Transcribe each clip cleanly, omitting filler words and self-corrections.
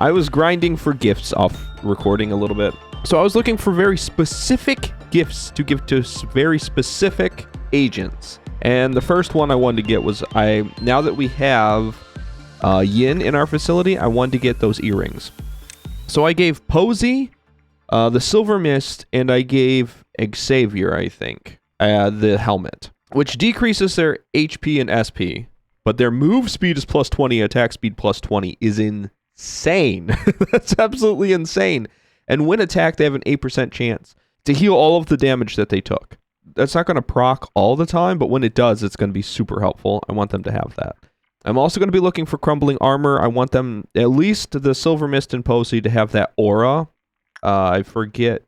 I was grinding for gifts off recording a little bit. So I was looking for very specific gifts to give to very specific agents. And the first one I wanted to get was, now that we have Yin in our facility, I wanted to get those earrings. So I gave Posey the Silver Mist, and I gave Xavier, I think, the helmet, which decreases their HP and SP, but their move speed is plus 20, attack speed plus 20 is insane. That's absolutely insane. And when attacked, they have an 8% chance to heal all of the damage that they took. That's not going to proc all the time, but when it does, it's going to be super helpful. I want them to have that. I'm also going to be looking for crumbling armor. I want them, at least the Silver Mist and Posey, to have that aura. I forget.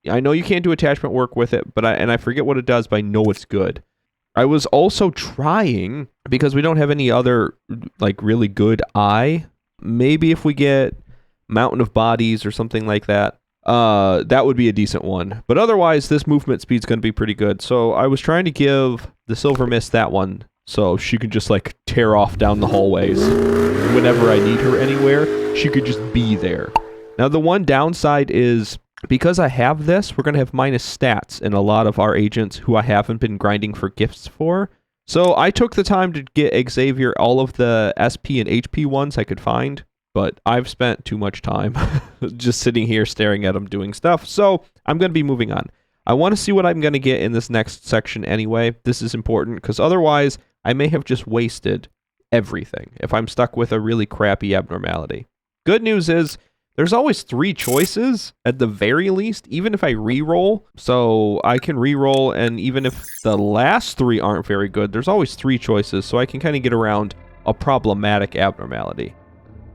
I know you can't do attachment work with it, but I forget what it does, but I know it's good. I was also trying, because we don't have any other, like, really good eye. Maybe if we get Mountain of Bodies or something like that, that would be a decent one. But otherwise, this movement speed's going to be pretty good. So I was trying to give the Silver Mist that one, so she could just, like, tear off down the hallways. Whenever I need her anywhere, she could just be there. Now, the one downside is, because I have this, we're going to have minus stats in a lot of our agents who I haven't been grinding for gifts for. So I took the time to get Xavier all of the SP and HP ones I could find, but I've spent too much time just sitting here staring at him doing stuff. So I'm going to be moving on. I want to see what I'm going to get in this next section anyway. This is important because otherwise I may have just wasted everything if I'm stuck with a really crappy abnormality. Good news is, there's always 3 choices at the very least, even if I re-roll. So I can re-roll, and even if the last 3 aren't very good, there's always 3 choices, so I can kind of get around a problematic abnormality.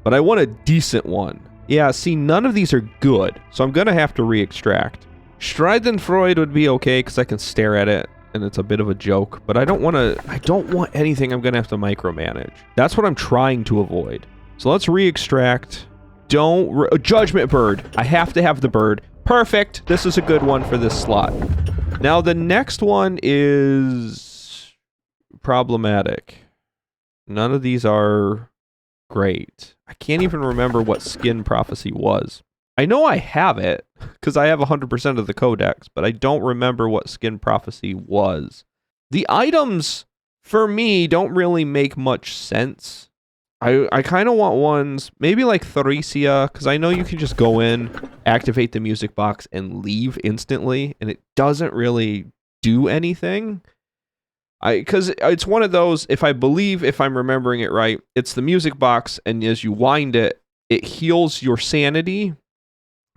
But I want a decent one. Yeah, see, none of these are good, so I'm going to have to re-extract. Schadenfreude would be okay, because I can stare at it, and it's a bit of a joke, but I don't want anything I'm going to have to micromanage. That's what I'm trying to avoid. So let's re-extract. Judgment Bird. I have to have the bird. Perfect. This is a good one for this slot. Now, the next one is problematic. None of these are great. I can't even remember what Skin Prophecy was. I know I have it, because I have 100% of the codex, but I don't remember what Skin Prophecy was. The items, for me, don't really make much sense. I kind of want ones, maybe like Theresia, because I know you can just go in, activate the music box, and leave instantly, and it doesn't really do anything. Because it's one of those, if I'm remembering it right, it's the music box, and as you wind it, it heals your sanity,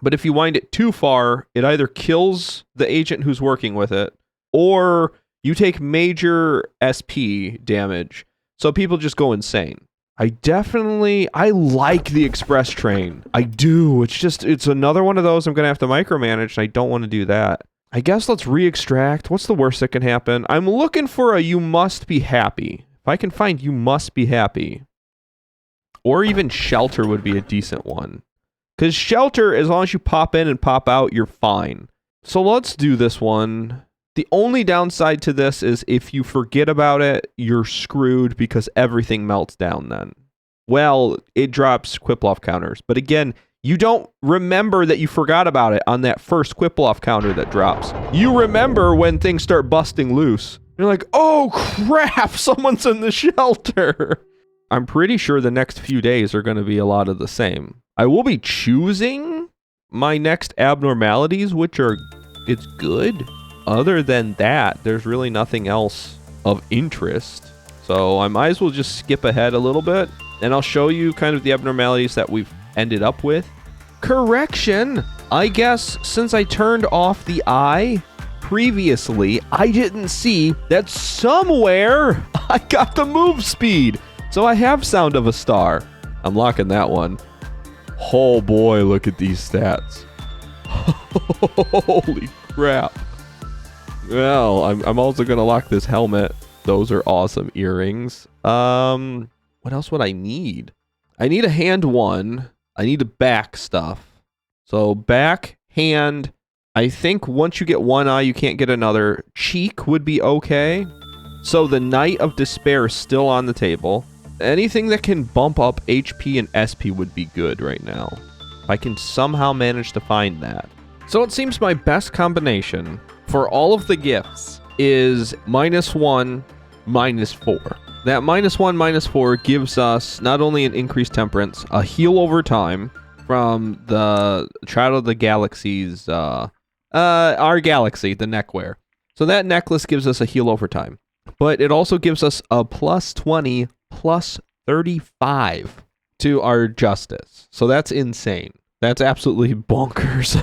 but if you wind it too far, it either kills the agent who's working with it, or you take major SP damage, so people just go insane. I like the express train. I do. It's another one of those I'm going to have to micromanage, and I don't want to do that. I guess let's re-extract. What's the worst that can happen? I'm looking for a You Must Be Happy. If I can find You Must Be Happy. Or even Shelter would be a decent one. Because Shelter, as long as you pop in and pop out, you're fine. So let's do this one. The only downside to this is if you forget about it, you're screwed because everything melts down then. Well, it drops Quiplov counters. But again, you don't remember that you forgot about it on that first Quiplov counter that drops. You remember when things start busting loose. You're like, oh crap, someone's in the shelter. I'm pretty sure the next few days are going to be a lot of the same. I will be choosing my next abnormalities, which are, it's good. Other than that, there's really nothing else of interest. So I might as well just skip ahead a little bit, and I'll show you kind of the abnormalities that we've ended up with. Correction! I guess since I turned off the eye previously, I didn't see that somewhere I got the move speed. So I have Sound of a Star. I'm locking that one. Oh boy, look at these stats. Holy crap. Well, I'm also going to lock this helmet. Those are awesome earrings. What else would I need? I need a hand one. I need a back stuff. So back, hand. I think once you get one eye, you can't get another. Cheek would be okay. So the Night of Despair is still on the table. Anything that can bump up HP and SP would be good right now. If I can somehow manage to find that. So it seems my best combination for all of the gifts is -1, -4. That -1, -4 gives us not only an increased temperance, a heal over time from the Shadow of the Galaxy's, our galaxy, the neckwear. So that necklace gives us a heal over time. But it also gives us a +20, +35 to our justice. So that's insane. That's absolutely bonkers.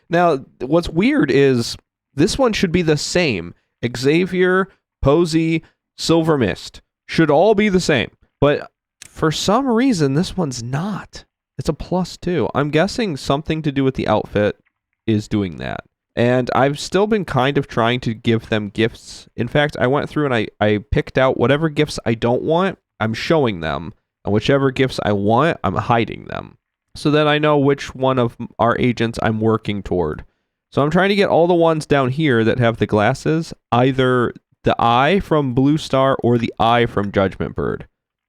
Now, what's weird is this one should be the same. Xavier, Posey, Silver Mist should all be the same. But for some reason, this one's not. It's a +2. I'm guessing something to do with the outfit is doing that. And I've still been kind of trying to give them gifts. In fact, I went through and I picked out whatever gifts I don't want, I'm showing them. And whichever gifts I want, I'm hiding them. So that I know which one of our agents I'm working toward. So I'm trying to get all the ones down here that have the glasses, either the eye from Blue Star or the eye from Judgment Bird.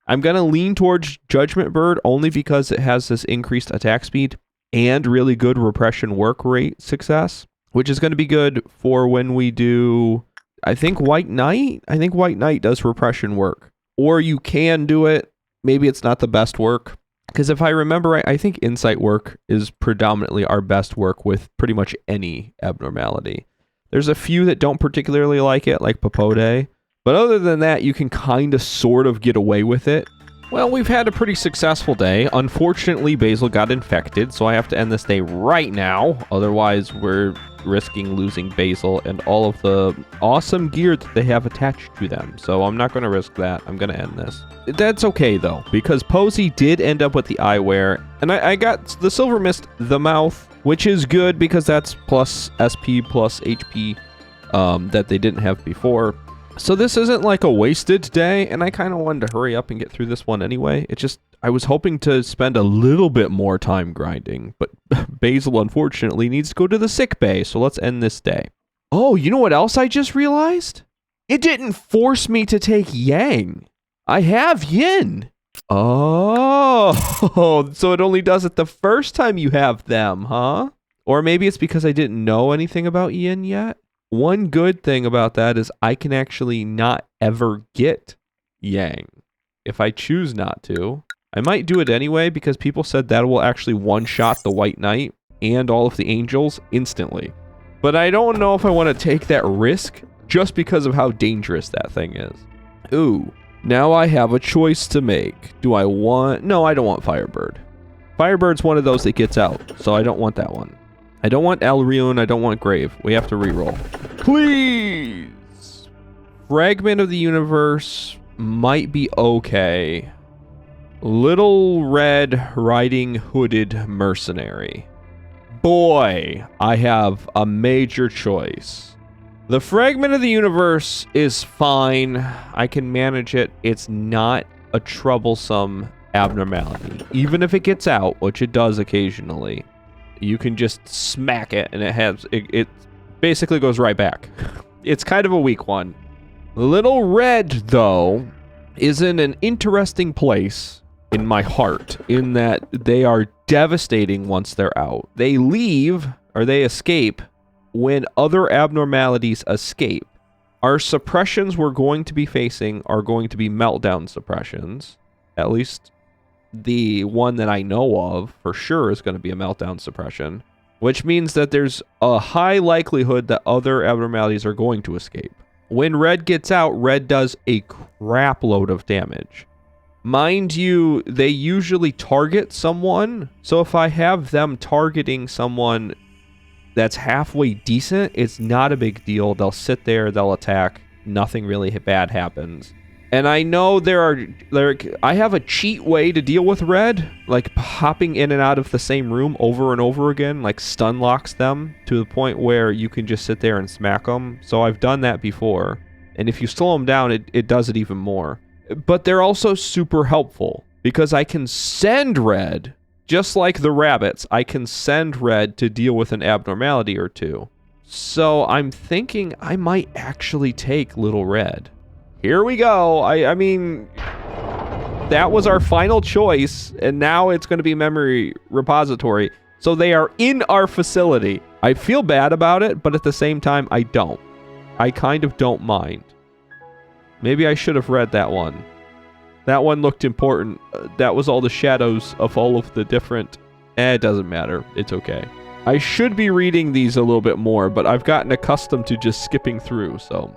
I'm going to lean towards Judgment Bird only because it has this increased attack speed and really good repression work rate success, which is going to be good for when we do, I think, White Knight. I think White Knight does repression work. Or you can do it. Maybe it's not the best work. Because if I remember right, I think Insight work is predominantly our best work with pretty much any abnormality. There's a few that don't particularly like it, like Papode. But other than that, you can kind of sort of get away with it. Well, we've had a pretty successful day. Unfortunately, Basil got infected, so I have to end this day right now. Otherwise, we're risking losing Basil and all of the awesome gear that they have attached to them. So I'm not going to risk that. I'm going to end this. That's okay, though, because Posey did end up with the eyewear. And I got the Silver Mist, the mouth, which is good because that's plus SP plus HP that they didn't have before. So this isn't like a wasted day, and I kind of wanted to hurry up and get through this one anyway. It just, I was hoping to spend a little bit more time grinding, but Basil unfortunately needs to go to the sick bay, so let's end this day. Oh, you know what else I just realized? It didn't force me to take Yang. I have Yin. Oh, so it only does it the first time you have them, huh? Or maybe it's because I didn't know anything about Yin yet. One good thing about that is I can actually not ever get Yang. If I choose not to, I might do it anyway because people said that will actually one-shot the White Knight and all of the angels instantly. But I don't know if I want to take that risk just because of how dangerous that thing is. Ooh, now I have a choice to make. Do I want... No, I don't want Firebird. Firebird's one of those that gets out, so I don't want that one. I don't want Elriune, I don't want Grave. We have to reroll. Please! Fragment of the Universe might be okay. Little Red Riding Hooded Mercenary. Boy, I have a major choice. The Fragment of the Universe is fine. I can manage it. It's not a troublesome abnormality. Even if it gets out, which it does occasionally. You can just smack it and it basically goes right back. It's kind of a weak one. Little Red, though, is in an interesting place in my heart in that they are devastating once they're out. They leave, or they escape, when other abnormalities escape. Our suppressions we're going to be facing are going to be meltdown suppressions. At least... the one that I know of for sure is going to be a meltdown suppression, which means that there's a high likelihood that other abnormalities are going to escape. When Red gets out, Red does a crap load of damage. Mind you, they usually target someone, so if I have them targeting someone that's halfway decent, it's not a big deal. They'll sit there, they'll attack, nothing really bad happens. And I know I have a cheat way to deal with Red, like hopping in and out of the same room over and over again, like stun locks them to the point where you can just sit there and smack them. So I've done that before. And if you slow them down, it does it even more. But they're also super helpful because I can send Red, just like the rabbits, I can send Red to deal with an abnormality or two. So I'm thinking I might actually take Little Red. Here we go. I mean, that was our final choice, and now it's going to be memory repository. So they are in our facility. I feel bad about it, but at the same time, I don't. I kind of don't mind. Maybe I should have read that one. That one looked important. That was all the shadows of all of the different... it doesn't matter. It's okay. I should be reading these a little bit more, but I've gotten accustomed to just skipping through, so...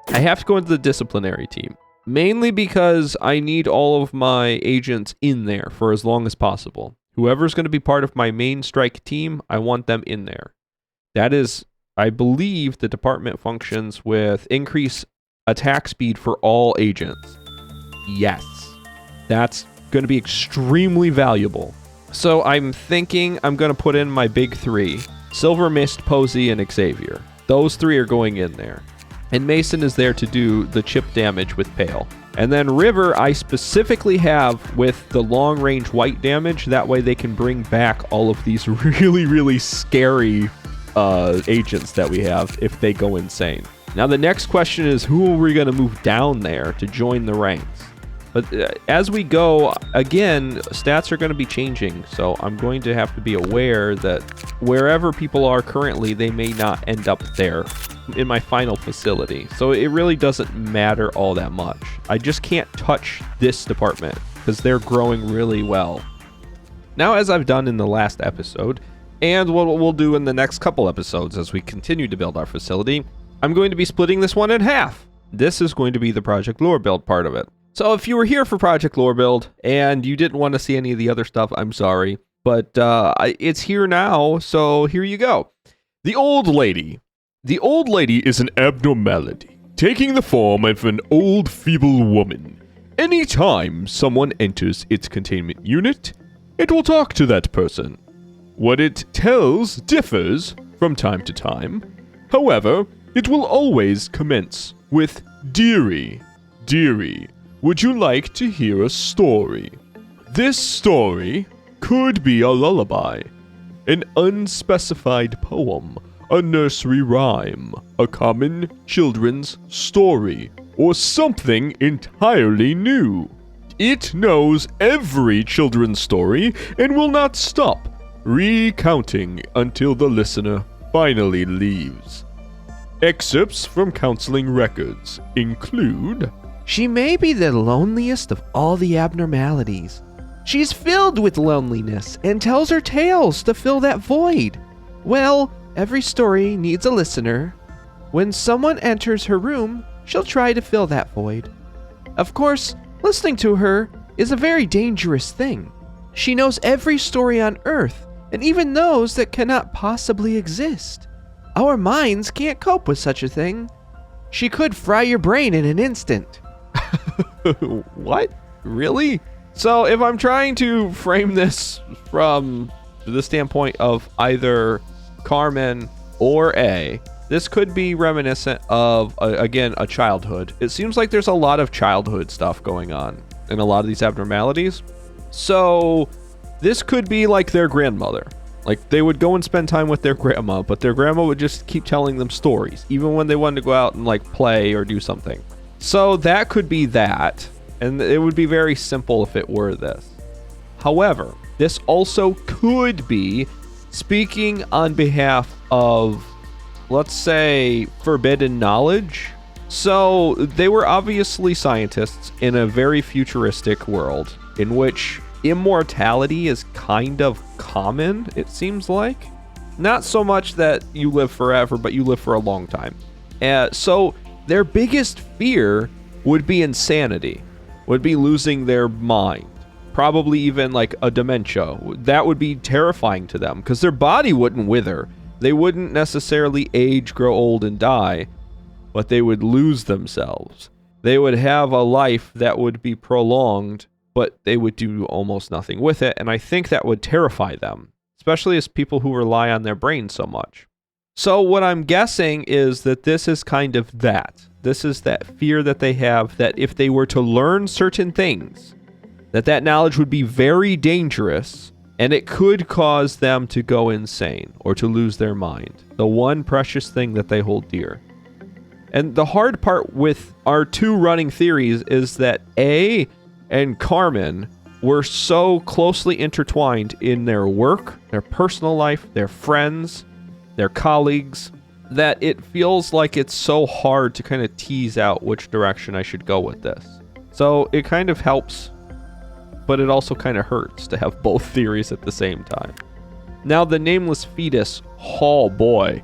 I have to go into the disciplinary team. Mainly because I need all of my agents in there for as long as possible. Whoever's going to be part of my main strike team, I want them in there. That is, I believe the department functions with increase attack speed for all agents. Yes. That's going to be extremely valuable. So I'm thinking I'm going to put in my big three. Silver Mist, Posey, and Xavier. Those three are going in there. And Mason is there to do the chip damage with Pale. And then River, I specifically have with the long-range white damage. That way they can bring back all of these really, really scary agents that we have if they go insane. Now the next question is, who are we going to move down there to join the ranks? But as we go, again, stats are going to be changing. So I'm going to have to be aware that wherever people are currently, they may not end up there in my final facility. So it really doesn't matter all that much. I just can't touch this department because they're growing really well. Now, as I've done in the last episode, and what we'll do in the next couple episodes as we continue to build our facility, I'm going to be splitting this one in half. This is going to be the Project Lore Build part of it. So if you were here for Project Lore Build and you didn't want to see any of the other stuff, I'm sorry. But it's here now, so here you go. The Old Lady. The Old Lady is an abnormality, taking the form of an old, feeble woman. Anytime someone enters its containment unit, it will talk to that person. What it tells differs from time to time. However, it will always commence with, "Dearie, dearie, would you like to hear a story?" This story could be a lullaby, an unspecified poem, a nursery rhyme, a common children's story, or something entirely new. It knows every children's story and will not stop recounting until the listener finally leaves. Excerpts from counseling records include: She may be the loneliest of all the abnormalities. She's filled with loneliness and tells her tales to fill that void. Well, every story needs a listener. When someone enters her room, she'll try to fill that void. Of course, listening to her is a very dangerous thing. She knows every story on Earth, and even those that cannot possibly exist. Our minds can't cope with such a thing. She could fry your brain in an instant. What? Really? So if I'm trying to frame this from the standpoint of either Carmen or A, this could be reminiscent of, again, a childhood. It seems like there's a lot of childhood stuff going on in a lot of these abnormalities. So this could be like their grandmother. Like, they would go and spend time with their grandma, but their grandma would just keep telling them stories, even when they wanted to go out and, like, play or do something. So that could be that, and it would be very simple if it were this. However, this also could be speaking on behalf of, let's say, forbidden knowledge. So they were obviously scientists in a very futuristic world in which immortality is kind of common, it seems like. Not so much that you live forever, but you live for a long time. So their biggest fear would be insanity, would be losing their mind. Probably even like a dementia. That would be terrifying to them because their body wouldn't wither. They wouldn't necessarily age, grow old, and die, but they would lose themselves. They would have a life that would be prolonged, but they would do almost nothing with it, and I think that would terrify them, especially as people who rely on their brain so much. So what I'm guessing is that this is kind of that. This is that fear that they have that if they were to learn certain things, that knowledge would be very dangerous, and it could cause them to go insane or to lose their mind, the one precious thing that they hold dear. And the hard part with our two running theories is that A, and Carmen were so closely intertwined in their work, their personal life, their friends, their colleagues, that it feels like it's so hard to kind of tease out which direction I should go with this. So it kind of helps, but it also kind of hurts to have both theories at the same time. Now, the nameless fetus, oh boy,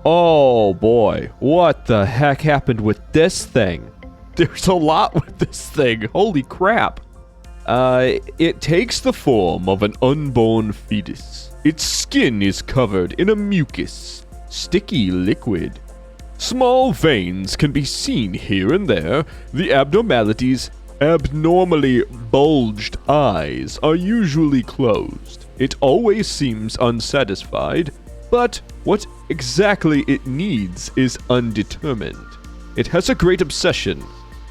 what the heck happened with this thing? There's a lot with this thing, holy crap. It takes the form of an unborn fetus. Its skin is covered in a mucus, sticky liquid. Small veins can be seen here and there. The abnormality's abnormally bulged eyes are usually closed. It always seems unsatisfied, but what exactly it needs is undetermined. It has a great obsession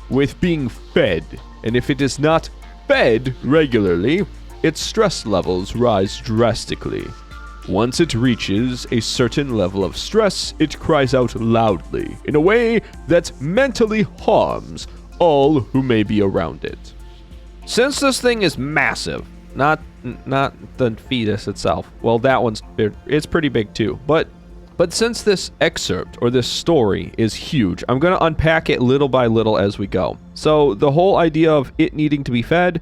with being fed, and if it is not fed regularly, its stress levels rise drastically. Once it reaches a certain level of stress, it cries out loudly in a way that mentally harms all who may be around it. Since this thing is massive, not the fetus itself. Well, that one's it's pretty big too. But since this excerpt or this story is huge, I'm going to unpack it little by little as we go. So the whole idea of it needing to be fed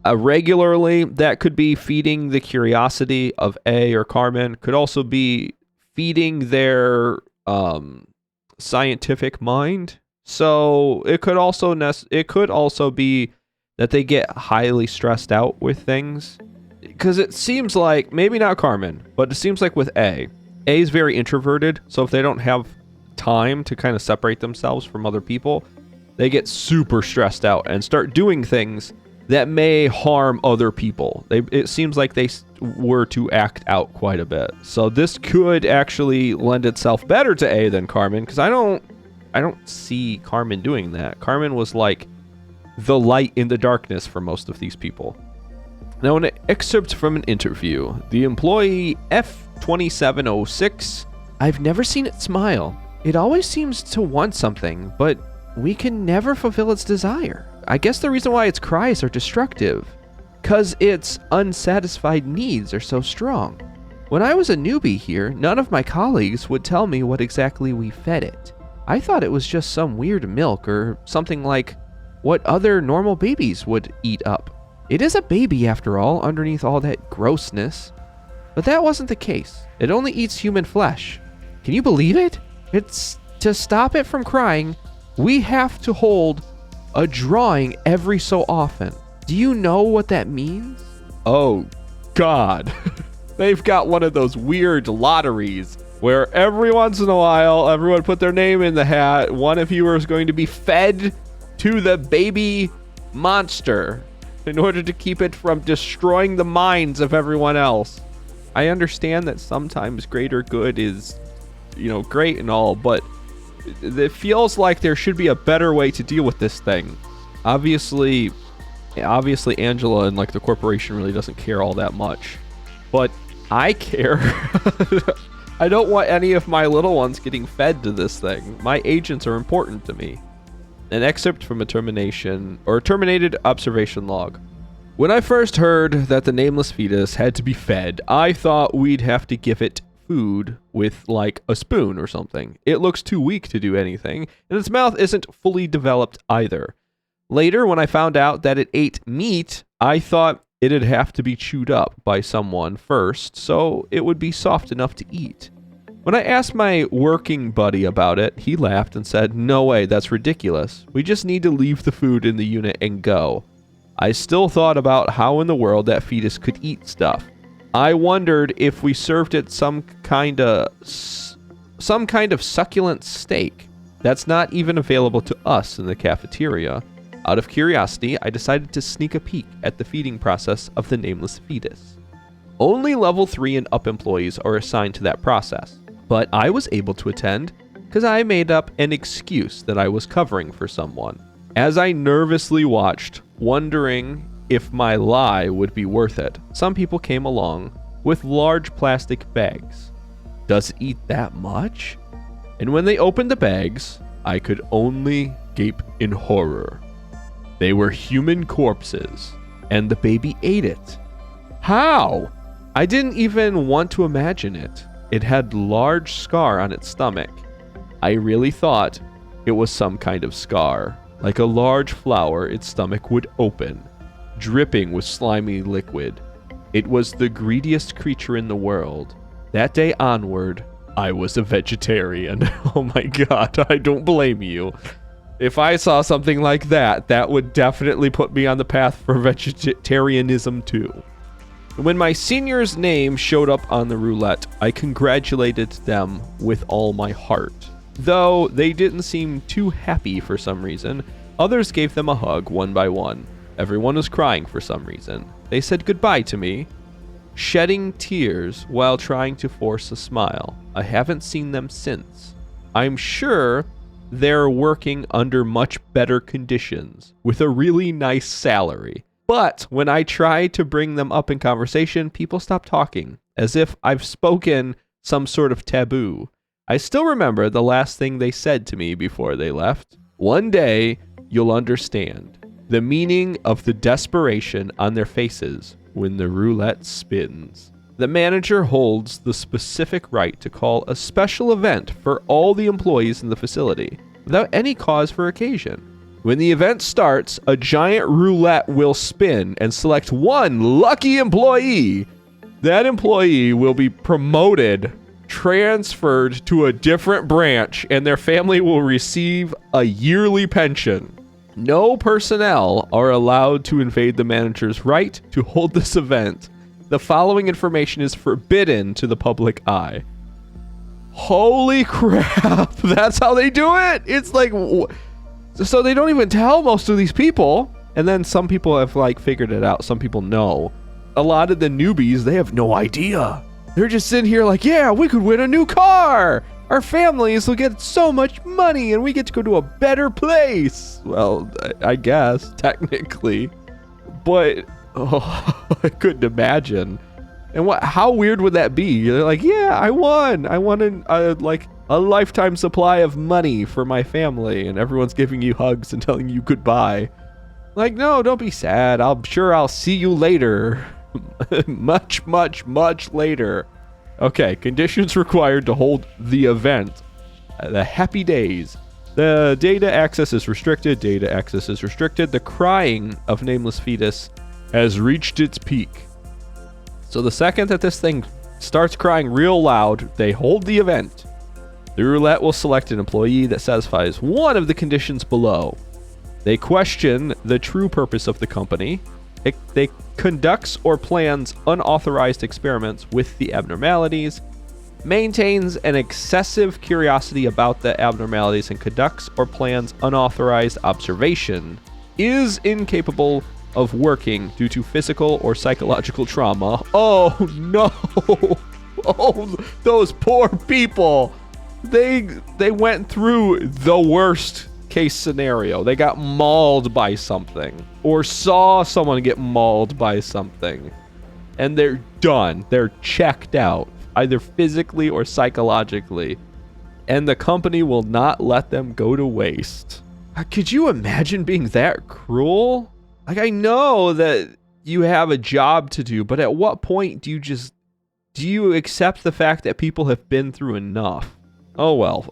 regularly, that could be feeding the curiosity of A or Carmen, could also be feeding their scientific mind. So it could also be that they get highly stressed out with things, because it seems like, maybe not Carmen, but it seems like with A is very introverted, so if they don't have time to kind of separate themselves from other people, they get super stressed out and start doing things that may harm other people. It seems like they were to act out quite a bit. So this could actually lend itself better to A than Carmen, because I don't see Carmen doing that. Carmen was like the light in the darkness for most of these people. Now, an excerpt from an interview, the employee F2706. I've never seen it smile. It always seems to want something, but we can never fulfill its desire. I guess the reason why its cries are destructive, 'cause its unsatisfied needs are so strong. When I was a newbie here, none of my colleagues would tell me what exactly we fed it. I thought it was just some weird milk or something like what other normal babies would eat up. It is a baby after all, underneath all that grossness. But that wasn't the case. It only eats human flesh. Can you believe it? It's to stop it from crying, we have to hold a drawing every so often. Do you know what that means? Oh, God. They've got one of those weird lotteries where every once in a while, everyone put their name in the hat. One of you is going to be fed to the baby monster in order to keep it from destroying the minds of everyone else. I understand that sometimes greater good is, great and all, but it feels like there should be a better way to deal with this thing. Obviously Angela and the corporation really doesn't care all that much, but I care. I don't want any of my little ones getting fed to this thing. My agents are important to me. An excerpt from a terminated observation log. When I first heard that the nameless fetus had to be fed, I thought we'd have to give it food with a spoon or something. It looks too weak to do anything, and its mouth isn't fully developed either. Later, when I found out that it ate meat, I thought it'd have to be chewed up by someone first, so it would be soft enough to eat. When I asked my working buddy about it, he laughed and said, "No way, that's ridiculous. We just need to leave the food in the unit and go." I still thought about how in the world that fetus could eat stuff. I wondered if we served it some kind of succulent steak that's not even available to us in the cafeteria. Out of curiosity, I decided to sneak a peek at the feeding process of the nameless fetus. Only level 3 and up employees are assigned to that process, but I was able to attend because I made up an excuse that I was covering for someone. As I nervously watched, wondering if my lie would be worth it, some people came along with large plastic bags. Does it eat that much? And when they opened the bags, I could only gape in horror. They were human corpses, and the baby ate it. How? I didn't even want to imagine it. It had large scar on its stomach. I really thought it was some kind of scar. Like a large flower, its stomach would open, dripping with slimy liquid. It was the greediest creature in the world. That day onward, I was a vegetarian. Oh my god, I don't blame you. If I saw something like that, that would definitely put me on the path for vegetarianism too. When my senior's name showed up on the roulette, I congratulated them with all my heart. Though they didn't seem too happy for some reason, others gave them a hug one by one. Everyone was crying for some reason. They said goodbye to me, shedding tears while trying to force a smile. I haven't seen them since. I'm sure they're working under much better conditions with a really nice salary. But when I try to bring them up in conversation, people stop talking, as if I've spoken some sort of taboo. I still remember the last thing they said to me before they left. One day, you'll understand the meaning of the desperation on their faces when the roulette spins. The manager holds the specific right to call a special event for all the employees in the facility without any cause for occasion. When the event starts, a giant roulette will spin and select one lucky employee. That employee will be promoted, transferred to a different branch, and their family will receive a yearly pension. No personnel are allowed to invade the manager's right to hold this event. The following information is forbidden to the public eye. Holy crap, that's how they do it? It's like, so they don't even tell most of these people. And then some people have like figured it out. Some people know. A lot of the newbies, they have no idea. They're just sitting here like, yeah, we could win a new car. Our families will get so much money and we get to go to a better place. Well, I guess, technically. But, oh, I couldn't imagine. And how weird would that be? They're like, yeah, I won. I won a lifetime supply of money for my family. And everyone's giving you hugs and telling you goodbye. Like, no, don't be sad. I'm sure I'll see you later. much, much, much later. Okay, conditions required to hold the event. The happy days. The data access is restricted. Data access is restricted. The crying of Nameless fetus has reached its peak. So the second that this thing starts crying real loud, they hold the event. The roulette will select an employee that satisfies one of the conditions below. They question the true purpose of the company. They conducts or plans unauthorized experiments with the abnormalities, maintains an excessive curiosity about the abnormalities, and conducts or plans unauthorized observation, is incapable of working due to physical or psychological trauma. Oh no! Oh, those poor people! They went through the worst case scenario. They got mauled by something or saw someone get mauled by something, and they're done. They're checked out, either physically or psychologically, and the company will not let them go to waste. Could you imagine being that cruel? Like, I know that you have a job to do, but at what point do you accept the fact that people have been through enough? Oh well.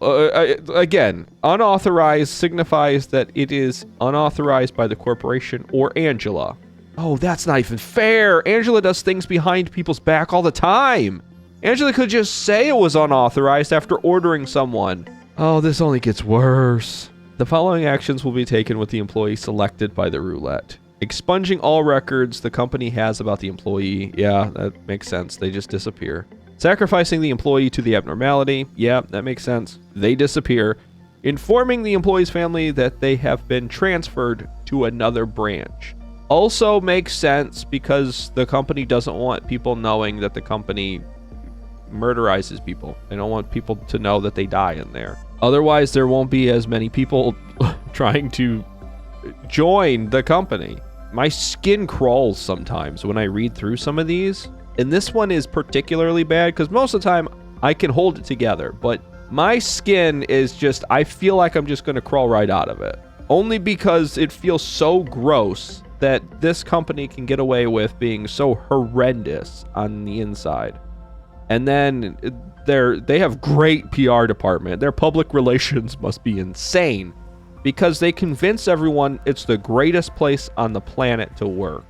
Again, unauthorized signifies that it is unauthorized by the corporation or Angela. Oh, that's not even fair. Angela does things behind people's back all the time. Angela could just say it was unauthorized after ordering someone. Oh, this only gets worse. The following actions will be taken with the employee selected by the roulette. Expunging all records the company has about the employee. Yeah, that makes sense. They just disappear. Sacrificing the employee to the abnormality. Yeah, that makes sense. They disappear. Informing the employee's family that they have been transferred to another branch. Also makes sense because the company doesn't want people knowing that the company murderizes people. They don't want people to know that they die in there. Otherwise, there won't be as many people trying to join the company. My skin crawls sometimes when I read through some of these. And this one is particularly bad because most of the time I can hold it together. But my skin is just, I feel like I'm just going to crawl right out of it. only because it feels so gross that this company can get away with being so horrendous on the inside. And then they have great PR department. Their public relations must be insane because they convince everyone it's the greatest place on the planet to work.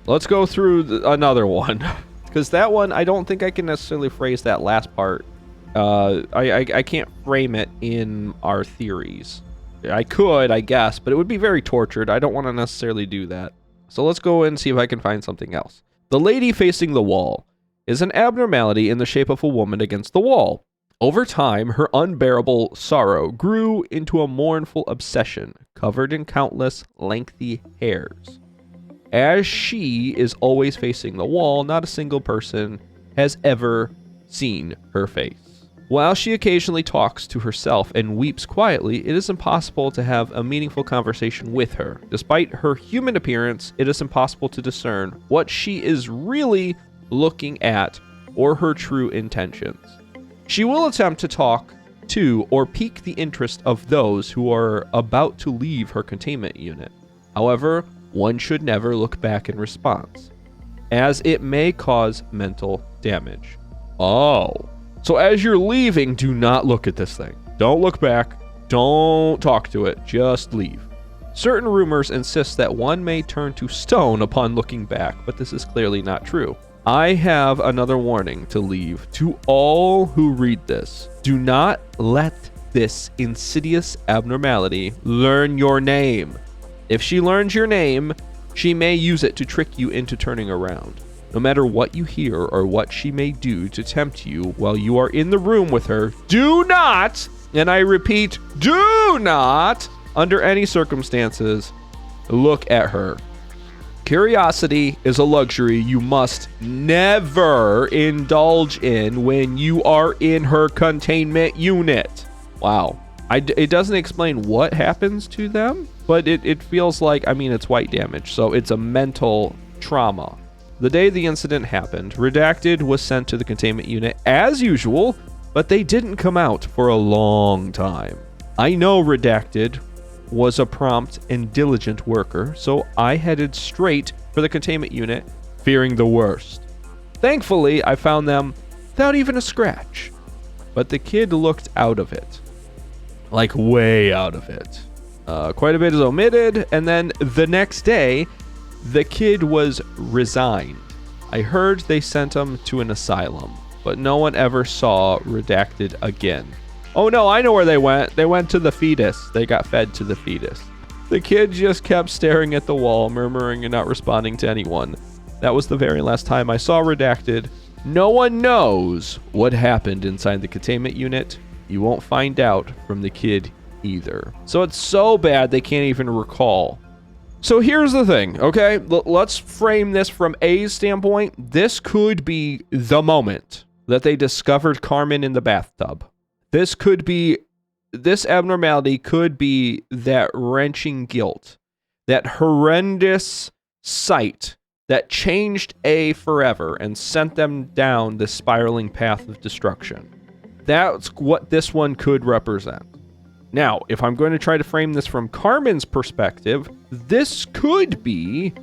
Let's go through another one, because that one, I don't think I can necessarily phrase that last part. I can't frame it in our theories. I could, I guess, but it would be very tortured. I don't want to necessarily do that. So let's go and see if I can find something else. The lady facing the wall is an abnormality in the shape of a woman against the wall. Over time, her unbearable sorrow grew into a mournful obsession, covered in countless lengthy hairs. As she is always facing the wall, not a single person has ever seen her face. While she occasionally talks to herself and weeps quietly, it is impossible to have a meaningful conversation with her. Despite her human appearance, it is impossible to discern what she is really looking at or her true intentions. She will attempt to talk to or pique the interest of those who are about to leave her containment unit. However, one should never look back in response, as it may cause mental damage. Oh. So as you're leaving, do not look at this thing. Don't look back. Don't talk to it. Just leave. Certain rumors insist that one may turn to stone upon looking back, but this is clearly not true. I have another warning to leave to all who read this. Do not let this insidious abnormality learn your name. If she learns your name, she may use it to trick you into turning around. No matter what you hear or what she may do to tempt you while you are in the room with her, do not, and I repeat, do not, under any circumstances, look at her. Curiosity is a luxury you must never indulge in when you are in her containment unit. Wow. It doesn't explain what happens to them, but it feels like, I mean, it's white damage, so it's a mental trauma. The day the incident happened, Redacted was sent to the containment unit as usual, but they didn't come out for a long time. I know Redacted was a prompt and diligent worker, so I headed straight for the containment unit, fearing the worst. Thankfully, I found them without even a scratch, but the kid looked out of it. Like way out of it. Quite a bit is omitted, and then the next day, the kid was resigned. I heard they sent him to an asylum, but no one ever saw Redacted again. Oh no, I know where they went. They went to the fetus. They got fed to the fetus. The kid just kept staring at the wall, murmuring and not responding to anyone. That was the very last time I saw Redacted. No one knows what happened inside the containment unit. You won't find out from the kid either. So it's so bad they can't even recall. So here's the thing, okay? Let's frame this from A's standpoint. This could be the moment that they discovered Carmen in the bathtub. This abnormality could be that wrenching guilt, that horrendous sight that changed A forever and sent them down the spiraling path of destruction. That's what this one could represent. Now, if I'm going to try to frame this from Carmen's perspective, this could be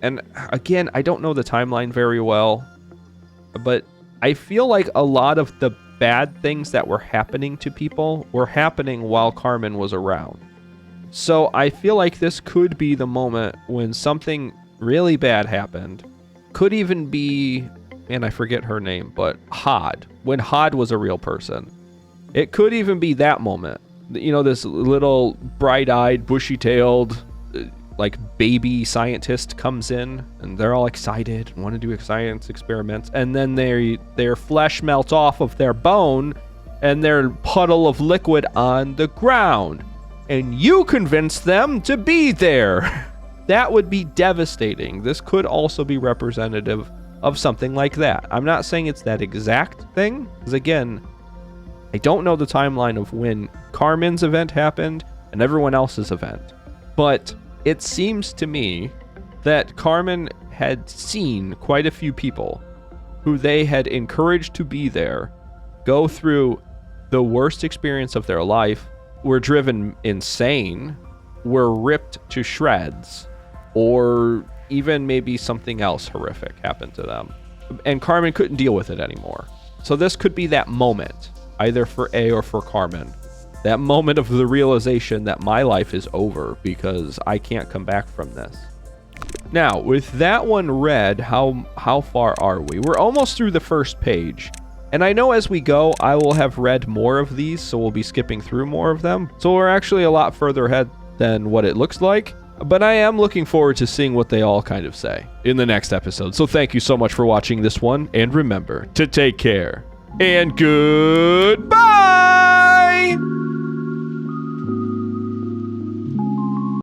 and again, I don't know the timeline very well, but I feel like a lot of the bad things that were happening to people were happening while Carmen was around. So I feel like this could be the moment when something really bad happened. Could even be, man, I forget her name, but Hod, when Hod was a real person. It could even be that moment. You know, this little bright-eyed, bushy-tailed, like baby scientist comes in, and they're all excited and want to do science experiments, and then their flesh melts off of their bone, and their puddle of liquid on the ground, and you convince them to be there. That would be devastating. This could also be representative of something like that. I'm not saying it's that exact thing, because again, I don't know the timeline of when Carmen's event happened and everyone else's event, but it seems to me that Carmen had seen quite a few people who they had encouraged to be there go through the worst experience of their life, were driven insane, were ripped to shreds, or even maybe something else horrific happened to them. And Carmen couldn't deal with it anymore. So this could be that moment, either for A or for Carmen. That moment of the realization that my life is over because I can't come back from this. Now, with that one read, how far are we? We're almost through the first page. And I know as we go, I will have read more of these, so we'll be skipping through more of them. So we're actually a lot further ahead than what it looks like. But I am looking forward to seeing what they all kind of say in the next episode. So thank you so much for watching this one. And remember to take care. And goodbye!